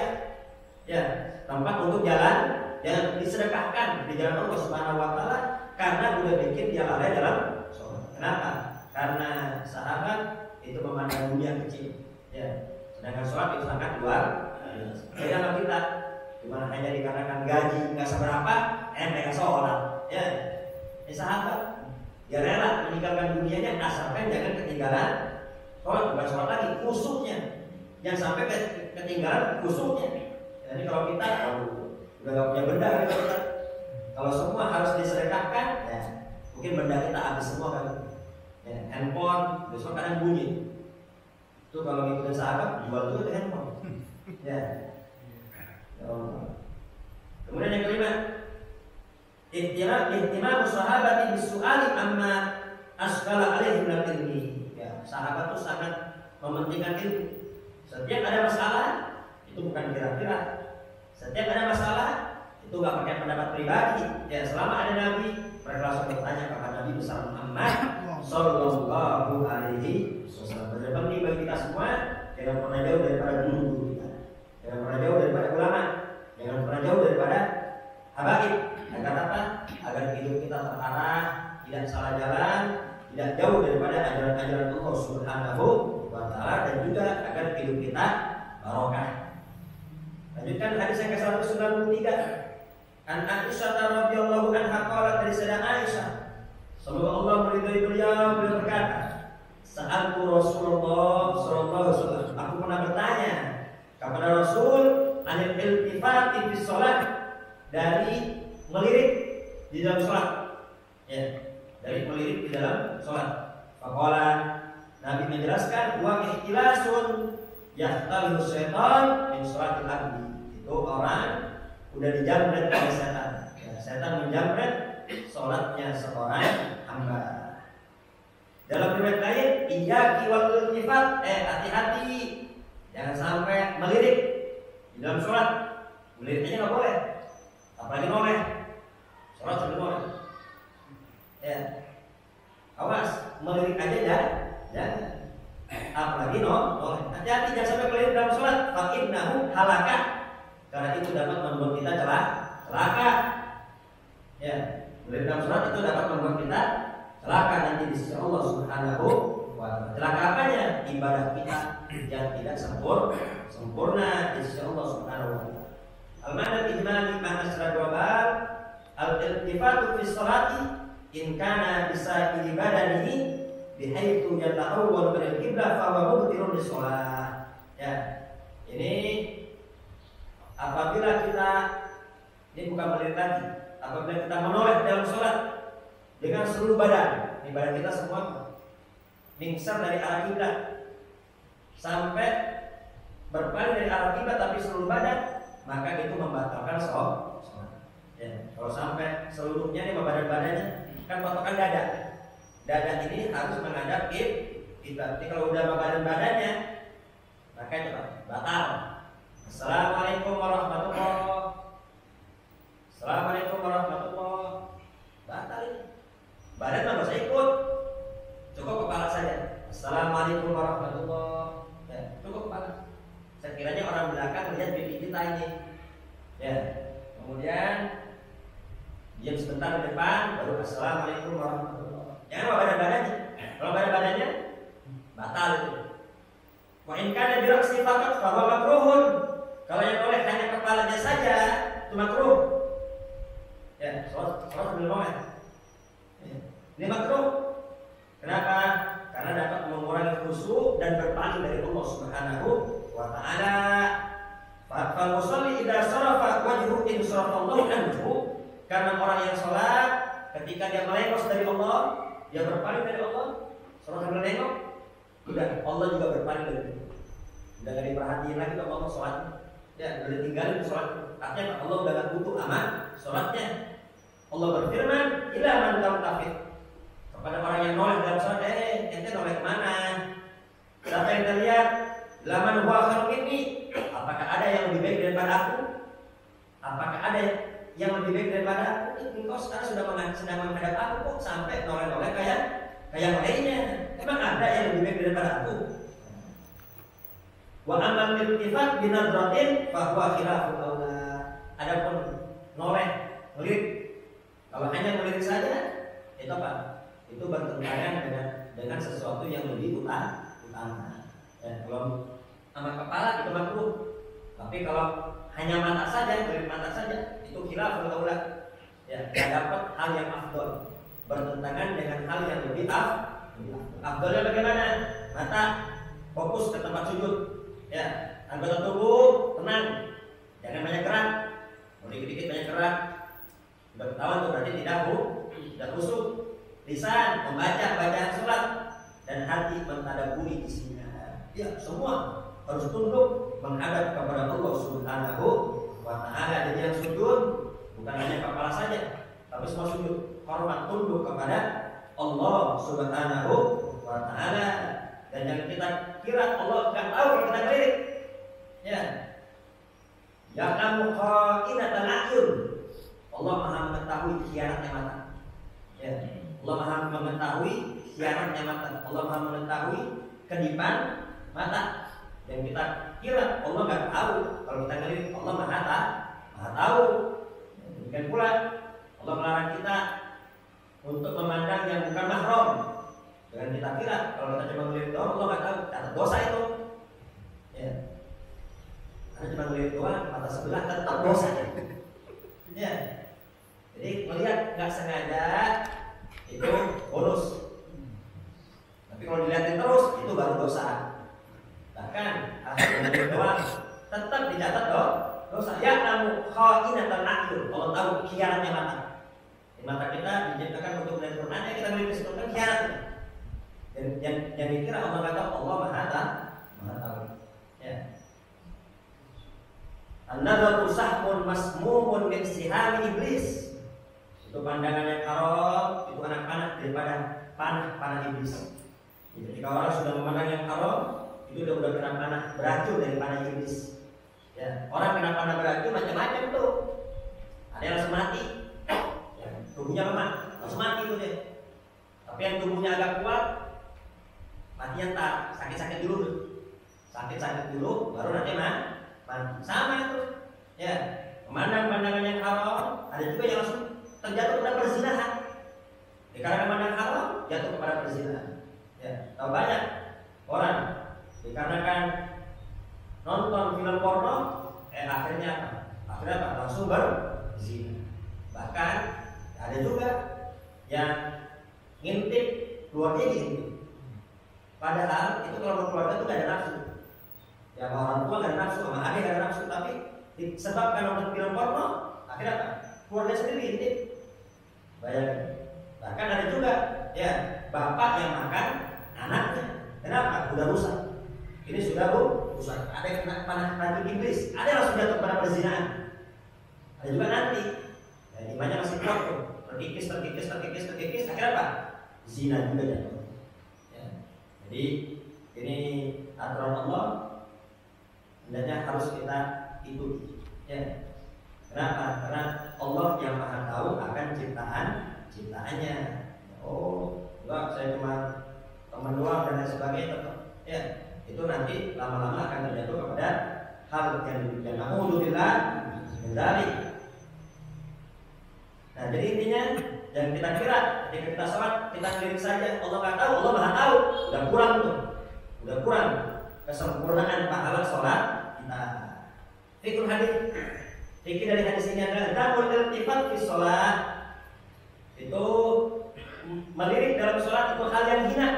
ya, tempat untuk jalan yang disedekahkan di jalan Allah Subhanahu Wa Taala, karena udah bikin dia lalai dalam sholat. Kenapa? Karena sahabat itu memandang dunia kecil, ya. Sedangkan sholat itu sangat luar. Beda sama kita, cuma hanya dikarenakan gaji nggak seberapa, mereka sholat, ya. Ini sahabat, dia rela meninggalkan dunianya asalkan jangan ketinggalan sholat, bukan sholat lagi, khusyuknya. Jangan sampai ketinggalan khusyuknya. Jadi kalau kita udah nggak punya benda gitu, kalau semua harus disedekahkan, ya mungkin benda kita habis semua kan. Ya, handphone besok kadang bunyi. Itu kalau ngikutin sahabat jual juga tuh handphone. Ya. Kemudian yang kelima, ihtimam sahabat bisu'ali amma asqala alaihi min ilmi. Ya, sahabat itu sangat mementingkan ilmu. Setiap ada masalah itu bukan kira-kira. Setiap ada masalah itu nggak pakai pendapat pribadi. Ya, selama ada Nabi, mereka langsung bertanya kepada Nabi besar Muhammad Sallallahu Alaihi Wasallam. Penting bagi kita semua, jangan pernah jauh daripada guru kita, jangan pernah jauh daripada ulama, jangan pernah jauh daripada habaib. Agar apa? Agar hidup kita terarah, tidak salah jalan, tidak jauh daripada ajaran-ajaran Allah Subhanahu Wa Taala, dan juga agar hidup kita barokah. Lanjutkan hadis yang ke-193. An Aisyah radhiyallahu anha qalat, dari Sayyidah Aisyah, semoga Allah meridhai beliau berkata, sa'altu Rasulullah sallallahu alaihi wasallam, aku pernah bertanya kepada Rasul anil iltifati fi shalah, dari melirik di dalam salat. Ya, dari melirik di dalam salat. Faqala, Nabi menjelaskan, wa ihtilasun yahtalu syaitan min shalatil abdi. Itu orang udah dijamret oleh setan. Ya, setan menjamret salatnya seorang hamba. Dalam riwayat lain, iyyaki wal iltifat, hati-hati jangan sampai melirik di dalam salat. Meliriknya nggak boleh, apalagi noleh. Salat sambil noleh. Ya, awas, melirik aja jangan. Apalagi noleh. Hati-hati jangan sampai melirik dalam salat. Fa innahu halakah, karena itu dapat membuat kita celaka. Ya, melirik dalam salat itu dapat membuat kita celaka nanti di sisi Allah Subhanahu wa Ta'ala. Celaka apanya? Ibadah kita yang tidak sempurna di sisi Allah Subhanahu wa Ta'ala. Al-ma'na al-ijmali ma'na secara global, al-iltifatu fi sholati in kana bisa ibadanihi bihaitsu yatahawwal bil qiblah fa huwa mubtilun lis-shalah. Ya. Ini apabila kita, ini bukan melirik lagi, apabila kita menoleh dalam sholat dengan seluruh badan, ini badan kita semua mingsar dari arah kiblat sampai berpaling dari arah kiblat tapi seluruh badan, maka itu membatalkan sholat. Ya, kalau sampai seluruhnya ini badan-badannya, kan patokan dada. Dada ini harus menghadap kiblat. Jadi kalau udah badan-badannya, maka itu batal. Assalamualaikum warahmatullahi wabarakatuh. Assalamualaikum warahmatullahi wabarakatuh. Batal ini. Badan nggak usah ikut, cukup kepala saja. Assalamualaikum warahmatullahi wabarakatuh. Ya, cukup kepala. Sekiranya orang belakang melihat pipi kita ini, ya, kemudian diam sebentar di depan, baru assalamualaikum warahmatullahi wabarakatuh. Jangan bawa badan-badannya. Kalau badan-badannya batal itu. Wa in kana bi ra'si faqat fa huwa makruhun. Kalau yang boleh hanya kepalanya saja, itu makruh. Ya, sholat sambil noleh. Ini makruh. Kenapa? Karena dapat mengurangi khusyuk dan berpaling dari Allah Subhanahu wa Ta'ala. Fa musalli idza sarafa wajhu in sarafallahu anhu. Karena orang yang sholat ketika dia melengos dari Allah, dia berpaling dari Allah, sholat sambil nengok, udah Allah juga berpaling dari itu. Udah gak diperhatiin lagi sama Allah sholat. Ya, udah ditinggalin sholat. Artinya Allah udah gak butuh aman sholatnya. Allah berfirman, ila man tafid, kepada orang yang noleh dalam sholat, ente noleh kemana? Siapa yang terlihat? Laman huwa khairun minni, apakah ada yang lebih baik daripada aku? Apakah ada yang lebih baik daripada aku? Engkau sekarang sedang menghadap aku kok sampai noleh-noleh kayak lainnya. Emang ada yang lebih baik daripada aku? Wa amal iltifat binadratin fa huwa khilaful aula. Adapun noleh, melirik, kalau hanya melirik saja itu apa? Itu bertentangan dengan sesuatu yang lebih utama. Ya, kalau sama kepala itu makruh. Tapi kalau hanya mata saja, melirik mata saja, itu khilaful aula. Ya, dapat hal yang afdol, bertentangan dengan hal yang lebih afdolnya bagaimana? Mata fokus ke tempat sujud. Ya, anggota tubuh tenang, jangan banyak gerak. Mau dikit-dikit banyak gerak, udah ketahuan tuh berarti tidak khusyuk. Lisan membaca bacaan sholat dan hati mentadaburi isinya. Ya, semua harus tunduk menghadap kepada Allah Subhanahu wa Ta'ala. Jadi yang sujud bukan hanya kepala saja, tapi semua sujud hormat tunduk kepada Allah Subhanahu wa Ta'ala. Dan yang kita kira Allah akan tahu kalau kita ngelirik. Ya. Ya'lamu kha'inatal a'yun. Allah Maha mengetahui khianatnya mata. Ya. Allah Maha mengetahui khianatnya mata. Allah Maha mengetahui kedipan mata. Dan kita kira Allah nggak tahu kalau kita ngelirik. Allah Maha tahu. Demikian pula Allah melarang kita untuk memandang yang bukan mahram. Jangan kita kira kalau kita cuma melihat doang Allah nggak tahu, catat dosa itu. Ya, karena cuma melihat doang mata sebelah tetap dosa. Ya, jadi melihat nggak sengaja itu bonus. Tapi kalau dilihatin terus itu baru dosa. Bahkan asal melihat doang tetap dicatat dosa. Ya kamu kha'inatal a'yun. Kalau tahu khianatnya mata. Di mata kita diciptakan untuk melihat Quran, kita melihat ke situ kan khianatnya. Dan yang dikira Allah nggak tahu, Allah Maha tahu. Ya. An-nadhatu sahmun masmumun min sihami iblis. Itu pandangan yang haram, itu anak panah daripada panah iblis. Jadi jika orang sudah memandang yang haram, itu udah kena panah beracun dari panah iblis. Ya, orang kena panah beracun macam-macam tuh. Ada yang langsung mati, ya, tubuhnya lemah, langsung mati tuh dia. Tapi yang tubuhnya agak kuat, matinya tak sakit-sakit dulu, baru nanti mati. Sama itu, ya. Memandang pandangan yang haram, ada juga yang langsung terjatuh pada perzinahan. Dikarenakan memandang haram, jatuh kepada perzinahan. Ya, tahu banyak orang dikarenakan nonton film porno, akhirnya apa? Langsung berzina. Bahkan ada juga yang ngintip keluarnya diintip. Padahal itu kalau berkeluarga itu gak ada nafsu. Ya sama orang tua gak ada nafsu, sama adik gak ada nafsu, tapi disebabkan nonton film porno, akhirnya apa? Keluarga sendiri diintip. Bayangin. Bahkan ada juga ya bapak yang makan anaknya. Kenapa? Udah rusak. Ini sudah rusak. Ada yang kena panah racun iblis, ada yang langsung jatuh pada perzinahan. Ada juga nanti, ya, imannya masih kuat tuh, terkikis, akhirnya apa? Zina juga jatuh. Ya. Jadi ini aturan Allah, hendaknya harus kita ikuti. Ya. Kenapa? Karena Allah yang Maha tahu akan ciptaannya. Oh, enggak, saya cuma teman doang dan lain sebagainya. Ya. Itu nanti lama-lama akan terjatuh kepada hal yang demikian. Alhamdulillah dari. Nah, jadi intinya yang kita kira ketika kita sholat kita ngelirik saja, Allah nggak tahu, Allah Maha tahu. Udah kurang kesempurnaan pahala sholat kita. Fikir dari hadis ini adalah damul iltifat fi sholat. Itu melirik dalam sholat itu hal yang hina.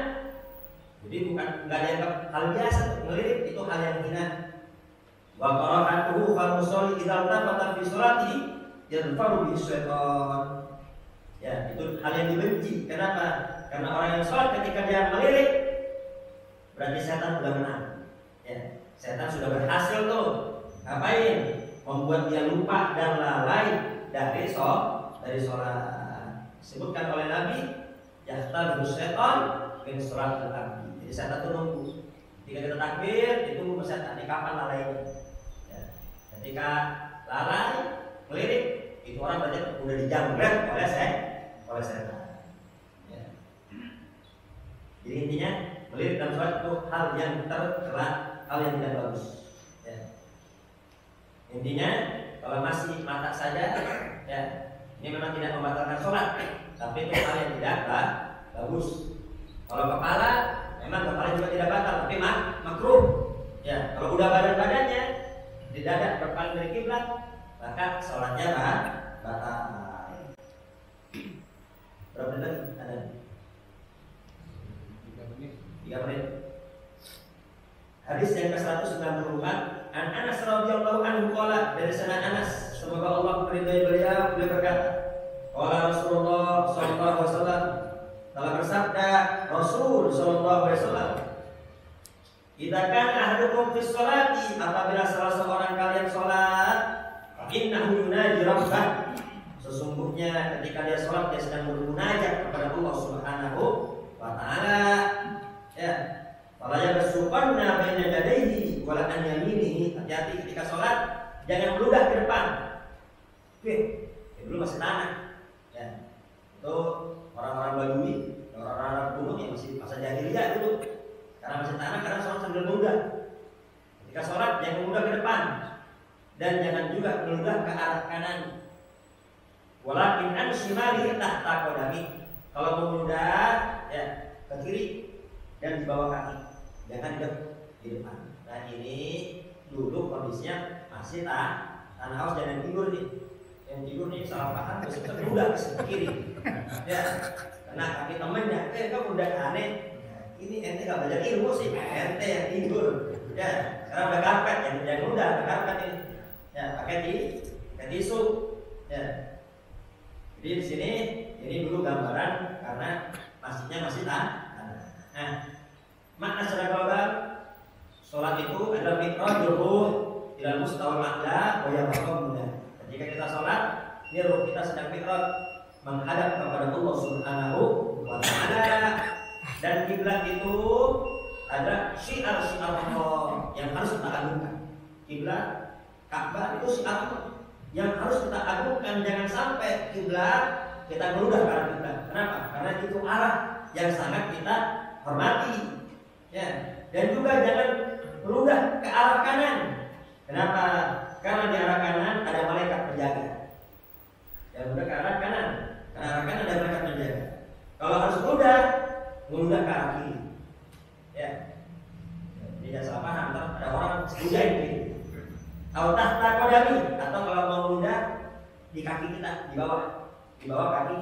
Jadi bukan nggak ada yang hal biasa, melirik itu hal yang hina. Wa qara'atuhu fal musalli idza tafata fi sholatihi yarfa'u bi syaitan. Ya, itu hal yang dibenci. Kenapa? Karena orang yang sholat ketika dia melirik berarti setan sudah menang. Ya, setan sudah berhasil tuh. Ngapain? Membuat dia lupa dan lalai dari sholat. Disebutkan oleh Nabi, yahtal syaitan min sholatil abdi. Jadi setan itu nunggu. Ketika kita takbir, ditunggu setan di kapan lalainya. Ya. Ketika lalai, melirik, itu orang berarti udah dijamret oleh setan. Ya. Jadi intinya melirik dalam sholat itu hal yang tercela. hal yang tidak bagus. Ya. Intinya kalau masih mata saja, ya ini memang tidak membatalkan sholat, tapi itu hal yang tidak bagus. Kalau kepala, memang kepala juga tidak batal, tapi makruh. Ya, kalau udah badan-badannya di dada berpaling dari kiblat, maka sholatnya batal. Berapa menit lagi? Ada 3 menit. Hadis yang ke-194, An Anas radhiyallahu anhu qala, dari sana Anas, semoga Allah meridai beliau berkata, qala Rasulullah sallallahu alaihi wasallam, telah bersabda Rasul sallallahu alaihi wasallam, "Idza kana ahadukum fi sholati," apabila salah seorang kalian salat, innahu yunaji rabbah, sesungguhnya ketika dia salat dia sedang bermunajat kepada Allah Subhanahu wa taala. Ya, fala yabsuqanna baina yadayhi wala an yaminihi, hati-hati ketika salat jangan meludah ke depan. Oke, dulu masih tanah. Ya. Itu orang-orang Badui, orang-orang gunung yang masih masa jahiliyah dulu. Karena masih tanah, karena sholat sambil meludah. Ketika sholat jangan meludah ke depan dan jangan juga meludah ke arah kanan. Walakin an shimali tahta qadami. Kalau mau meludah ya ke kiri dan di bawah kaki, jangan di depan. Nah ini dulu kondisinya masih tanah haus, jangan tidur nih. Yang tidur nih salah paham, terus meludah ke kiri. Ya, karena kaki temennya, kamu udah aneh. Ini ente gak belajar ilmu sih, ente yang tidur. Ya, sekarang udah karpet, yang udah karpet ini. Ya, pakai tisu. Ya. Jadi di sini ini dulu gambaran karena masih tanah. Nah, makna secara global sholat itu adalah miqrajul ruh ila mustawal a'la wa yaqamuna. Ketika kita sholat, ini ruh kita sedang miqraj menghadap kepada Allah Subhanahu wa taala. Dan kiblat itu ada syiar-syiar Allah yang harus kita agungkan. Kiblat Ka'bah itu syiar yang harus kita agungkan. Jangan sampai kiblat kita meludah ke arah kiblat. Kenapa? Karena itu arah yang sangat kita hormati. Ya. Dan juga jangan meludah ke arah kanan. Kenapa? Karena di arah kanan ada malaikat penjaga. Jangan meludah ke arah kanan. Ke arah kanan ada malaikat penjaga. Kalau harus meludah ke arah kiri. Ya. Jadi jangan salah paham. Ada orang sebujain kiri. Atau tahta qadami, atau kalau mau meludah di kaki kita, di bawah kaki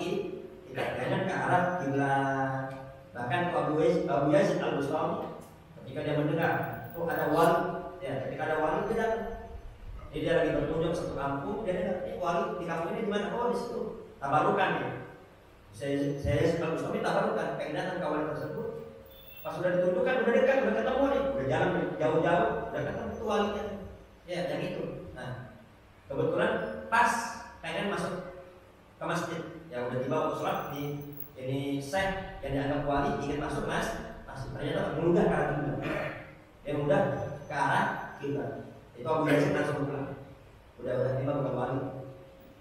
kita, jangan ke arah kiblat. Bahkan Abu Yazid Al-Bustami ketika dia mendengar itu ada wali, ya ketika ada wali dia dia lagi berkunjung ke satu kampung, dia dengar wali di kampung ini di mana? Oh di situ. Tabarukan ya. Saya Al Bustami tabarukan, pengen datang ke wali tersebut. Pas sudah ditunjukkan, udah dekat, udah ketemu nih, udah jalan jauh-jauh, udah ketemu itu walinya. Ya, yang itu. Nah, kebetulan pas pengen masuk ke masjid, ya udah tiba waktu sholat di ini syekh yang dianggap wali ingin masuk masjid, ternyata meludah ke arah kiblat. Dia meludah ke arah kiblat. Itu Abu Yazid langsung pulang. Udah tiba bukan wali.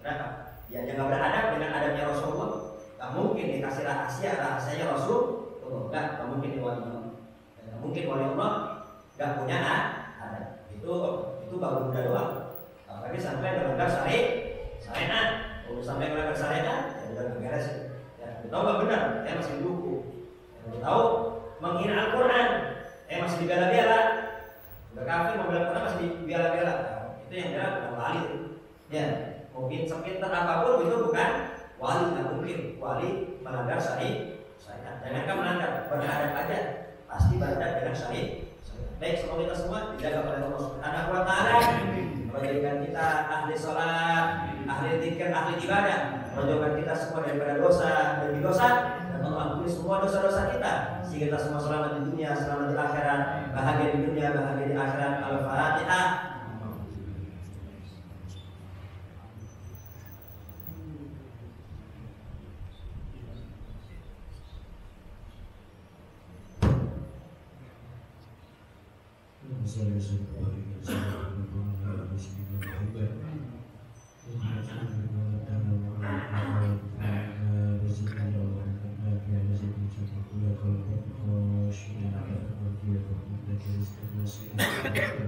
Kenapa? Dia nggak berhadap dengan adabnya Rasulullah. Gak mungkin dikasih rahasianya Rasulullah. Gak mungkin wali Allah. Gak mungkin wali Allah gak punya adab. Itu baru mudah doang. Apalagi sampai melanggar syariat. Kalau sampai melanggar syariat, ya udah beres. Ya, tahu nggak benar? Saya masih duduk. Tahu menghina Al-Quran, masih dibela-bela. Udah kafir mau bela Al-Quran masih dibela-bela. Itu yang dia bukan wali. Ya, mungkin sepintar apapun itu bukan wali, nggak mungkin wali melanggar syariat. Jangan kan melanggar, berhadap aja, pasti berhadap dengan syariat. Baik, semoga kita semua dijaga oleh Allah Subhanahu wa taala, menjadikan kita ahli salat, ahli zikir, ahli ibadah, menjauhkan kita semua daripada dosa dan dosa, dan Allah ampuni semua dosa-dosa kita, sehingga kita semua selamat di dunia, selamat di akhirat, bahagia di dunia, bahagia di akhirat. Al-Fatihah. Terima kasih. Alhamdulillah.